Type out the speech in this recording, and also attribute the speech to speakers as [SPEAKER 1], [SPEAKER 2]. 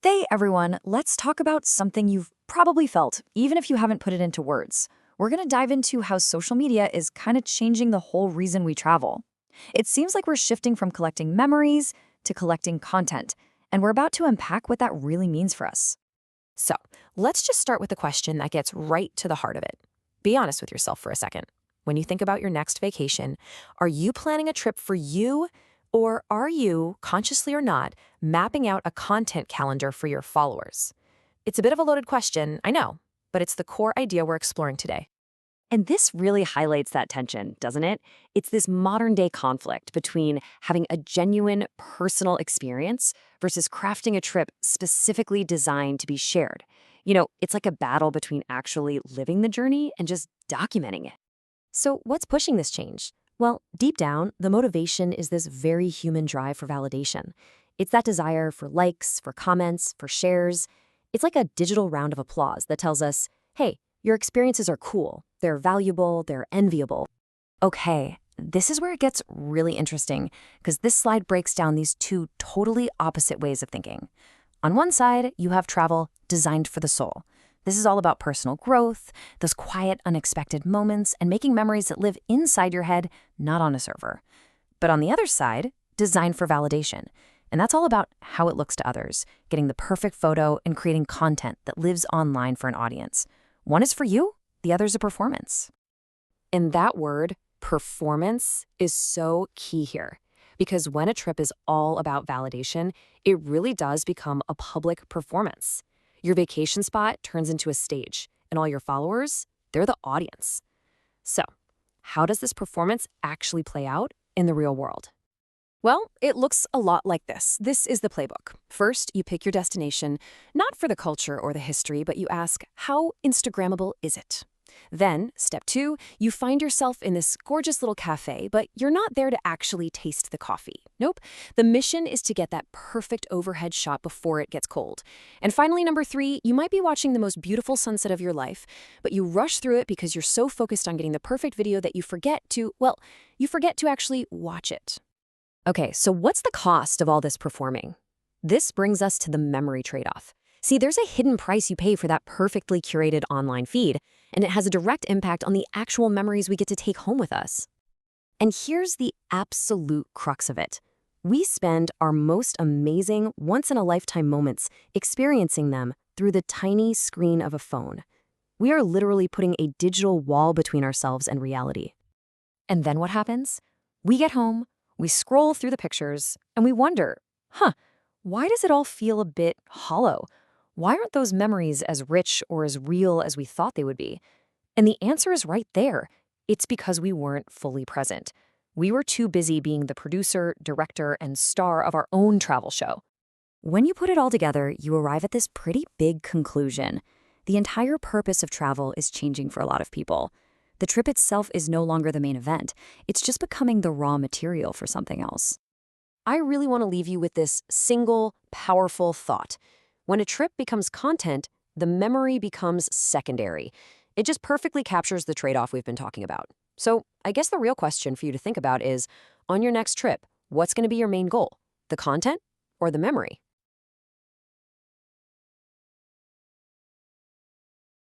[SPEAKER 1] Today, everyone, let's talk about something you've probably felt, even if you haven't put it into words. We're going to dive into how social media is kind of changing the whole reason we travel. It seems like we're shifting from collecting memories to collecting content, and we're about to unpack what that really means for us.
[SPEAKER 2] So, let's just start with the question that gets right to the heart of it. Be honest with yourself for a second. When you think about your next vacation, are you planning a trip for you, or are you, consciously or not, mapping out a content calendar for your followers? It's a bit of a loaded question, I know, but it's the core idea we're exploring today.
[SPEAKER 1] And this really highlights that tension, doesn't it? It's this modern day conflict between having a genuine personal experience versus crafting a trip specifically designed to be shared. It's like a battle between actually living the journey and just documenting it.
[SPEAKER 2] So, what's pushing this change? Well, deep down, the motivation is this very human drive for validation. It's that desire for likes, for comments, for shares. It's like a digital round of applause that tells us, hey, your experiences are cool, they're valuable, they're enviable. Okay, this is where it gets really interesting, because this slide breaks down these two totally opposite ways of thinking. On one side, you have travel designed for the soul. This is all about personal growth, those quiet, unexpected moments, and making memories that live inside your head, not on a server. But on the other side, designed for validation. And that's all about how it looks to others, getting the perfect photo and creating content that lives online for an audience. One is for you, the other's a performance. And that word, performance, is so key here. Because when a trip is all about validation, it really does become a public performance. Your vacation spot turns into a stage, and all your followers, they're the audience. So, how does this performance actually play out in the real world? Well, it looks a lot like this. This is the playbook. First, you pick your destination, not for the culture or the history, but you ask, how Instagrammable is it? Then, step 2, you find yourself in this gorgeous little cafe, but you're not there to actually taste the coffee. Nope. The mission is to get that perfect overhead shot before it gets cold. And finally, number 3, you might be watching the most beautiful sunset of your life, but you rush through it because you're so focused on getting the perfect video that you forget to actually watch it. Okay, so what's the cost of all this performing? This brings us to the memory trade-off. See, there's a hidden price you pay for that perfectly curated online feed, and it has a direct impact on the actual memories we get to take home with us. And here's the absolute crux of it. We spend our most amazing, once-in-a-lifetime moments experiencing them through the tiny screen of a phone. We are literally putting a digital wall between ourselves and reality. And then what happens? We get home, we scroll through the pictures, and we wonder, why does it all feel a bit hollow? Why aren't those memories as rich or as real as we thought they would be? And the answer is right there. It's because we weren't fully present. We were too busy being the producer, director, and star of our own travel show. When you put it all together, you arrive at this pretty big conclusion. The entire purpose of travel is changing for a lot of people. The trip itself is no longer the main event. It's just becoming the raw material for something else. I really want to leave you with this single, powerful thought. When a trip becomes content, the memory becomes secondary. It just perfectly captures the trade-off we've been talking about. So I guess the real question for you to think about is, on your next trip, what's going to be your main goal? The content or the memory?